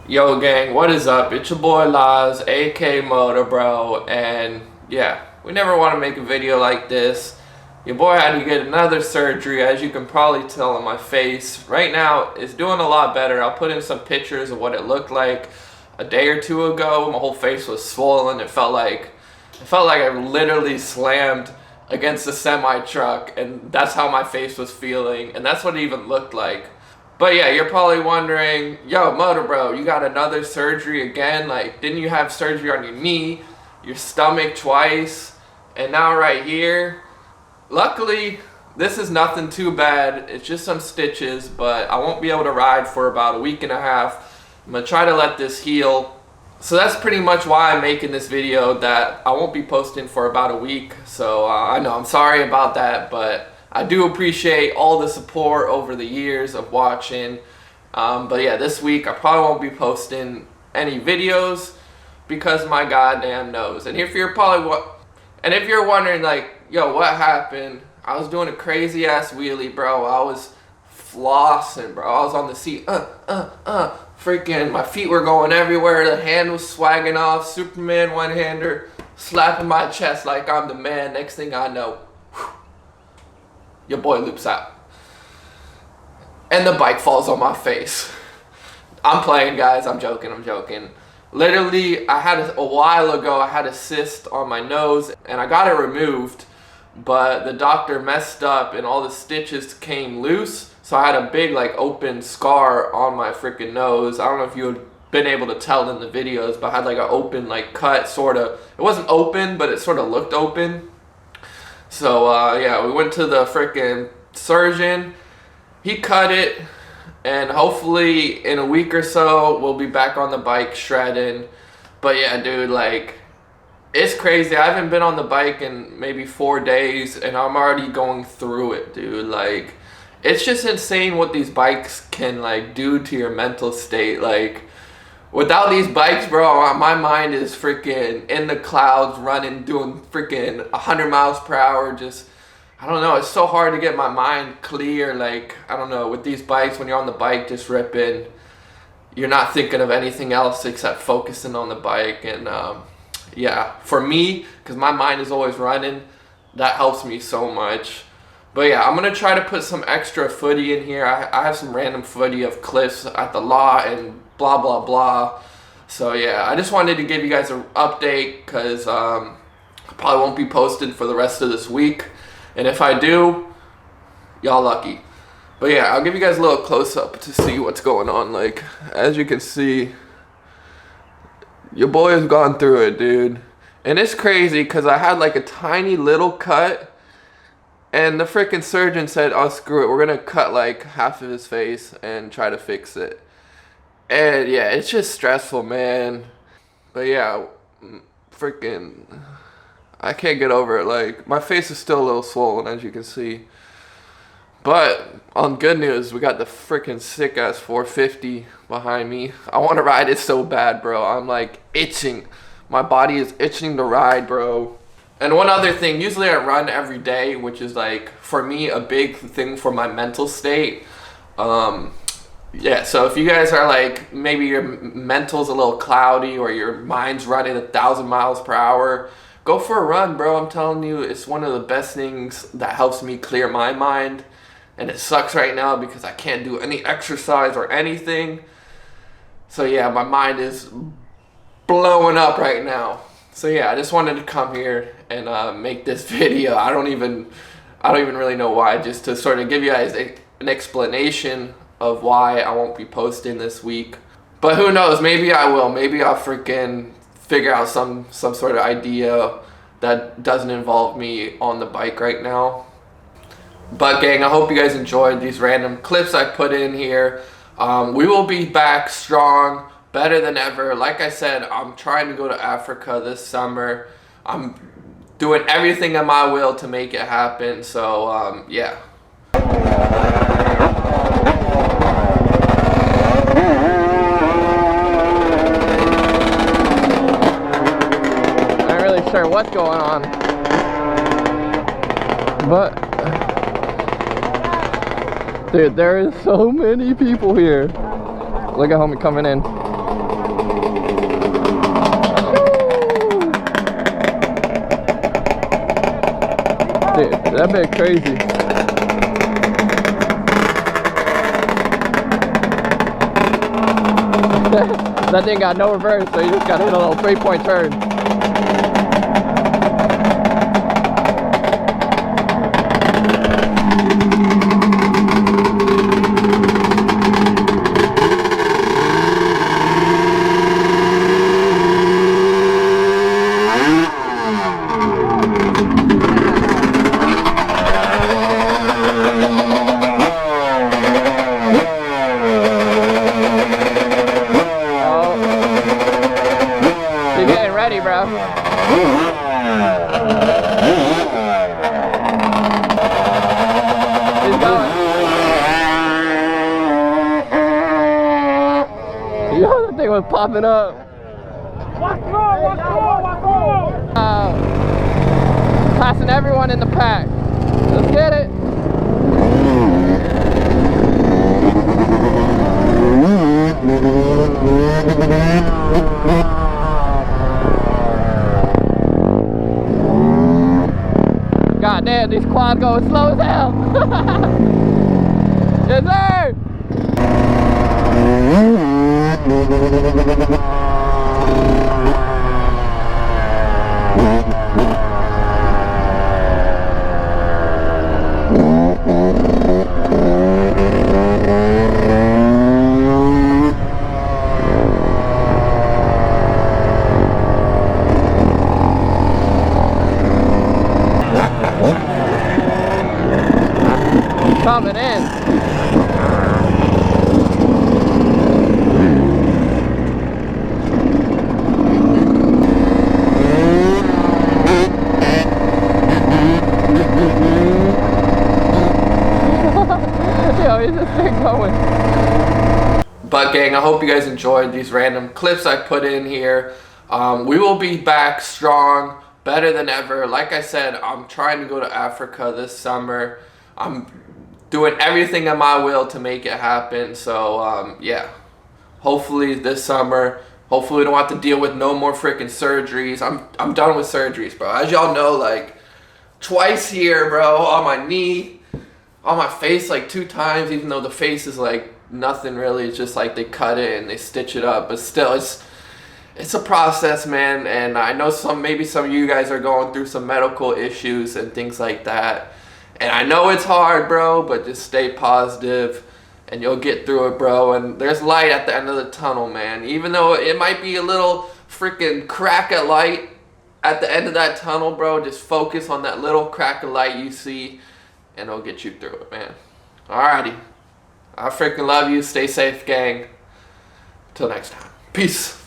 Yo gang, what is up? It's your boy Laz, aka MotoBroo, and yeah, we never want to make a video like this. Your boy had to get another surgery, as you can probably tell on my face. Right now, it's doing a lot better. I'll put in some pictures of what it looked like a day or two ago. My whole face was swollen. It felt like I literally slammed against a semi truck, and that's how my face was feeling, and that's what it even looked like. But yeah, you're probably wondering, yo, MotoBroo, you got another surgery again? Like, didn't you have surgery on your knee, your stomach twice, and now right here? Luckily, this is nothing too bad. It's just some stitches, but I won't be able to ride for about a week and a half. I'm gonna try to let this heal. So that's pretty much why I'm making this video that I won't be posting for about a week. So I know, I'm sorry about that, but I do appreciate all the support over the years of watching. But yeah, this week I probably won't be posting any videos because my goddamn nose. And if you're wondering like, yo, what happened? I was doing a crazy ass wheelie, bro. I was flossing, bro. I was on the seat, freaking my feet were going everywhere. The hand was swagging off, Superman one-hander, slapping my chest like I'm the man. Next thing I know, your boy loops out. And the bike falls on my face. I'm playing, guys. I'm joking. Literally, a while ago, I had a cyst on my nose, and I got it removed, but the doctor messed up, and all the stitches came loose, so I had a big, like, open scar on my freaking nose. I don't know if you had been able to tell in the videos, but I had, like, an open, like, cut, sort of. It wasn't open, but it sort of looked open. So, yeah, we went to the freaking surgeon. He cut it, and hopefully in a week or so, we'll be back on the bike shredding. But yeah, dude, like, it's crazy. I haven't been on the bike in maybe 4 days, and I'm already going through it, dude. Like, it's just insane what these bikes can, like, do to your mental state. Like, without these bikes, bro, my mind is freaking in the clouds, running, doing freaking 100 miles per hour. Just, I don't know, it's so hard to get my mind clear. Like, I don't know, with these bikes, when you're on the bike just ripping, you're not thinking of anything else except focusing on the bike. And yeah, for me, because my mind is always running, that helps me so much. But yeah, I'm going to try to put some extra footy in here. I have some random footy of clips at the lot and blah, blah, blah. So yeah, I just wanted to give you guys an update because I probably won't be posted for the rest of this week. And if I do, y'all lucky. But yeah, I'll give you guys a little close-up to see what's going on. Like, as you can see, your boy has gone through it, dude. And it's crazy because I had like a tiny little cut. And the freaking surgeon said, oh, screw it. We're going to cut like half of his face and try to fix it. And yeah, it's just stressful, man. But yeah, freaking, I can't get over it. Like, my face is still a little swollen, as you can see. But on good news, we got the freaking sick ass 450 behind me. I want to ride it so bad, bro. I'm like itching. My body is itching to ride, bro. And one other thing, usually I run every day, which is like, for me, a big thing for my mental state. Yeah, so if you guys are like, maybe your mental's a little cloudy or your mind's running 1,000 miles per hour, go for a run, bro. I'm telling you, it's one of the best things that helps me clear my mind. And it sucks right now because I can't do any exercise or anything. So yeah, my mind is blowing up right now. So yeah, I just wanted to come here and make this video. I don't even really know why, just to sort of give you guys an explanation of why I won't be posting this week. But who knows, maybe I will. Maybe I'll freaking figure out some sort of idea that doesn't involve me on the bike right now. But gang, I hope you guys enjoyed these random clips I put in here. We will be back strong, better than ever. Like I said, I'm trying to go to Africa this summer. I'm doing everything in my will to make it happen. So yeah. Not really sure what's going on, but dude, there is so many people here. Look at homie coming in. that bit crazy. That thing got no reverse, so you just got to hit a little 3-point turn. Bro. He's going. Yo, that thing was popping up. Passing everyone in the pack. Let's get it. God damn, these quads going slow as hell. Yes, sir. Coming in. Yo, he's just going. But gang, I hope you guys enjoyed these random clips I put in here. We will be back strong, better than ever. Like I said, I'm trying to go to Africa this summer. I'm doing everything in my will to make it happen. So yeah, hopefully this summer, hopefully we don't have to deal with no more freaking surgeries. I'm done with surgeries, bro. As y'all know, like twice here, bro, on my knee, on my face like 2 times, even though the face is like nothing really. It's just like they cut it and they stitch it up, but still it's a process, man. And I know maybe some of you guys are going through some medical issues and things like that. And I know it's hard, bro, but just stay positive and you'll get through it, bro. And there's light at the end of the tunnel, man. Even though it might be a little freaking crack of light at the end of that tunnel, bro, just focus on that little crack of light you see and it'll get you through it, man. Alrighty. I freaking love you. Stay safe, gang. Till next time. Peace.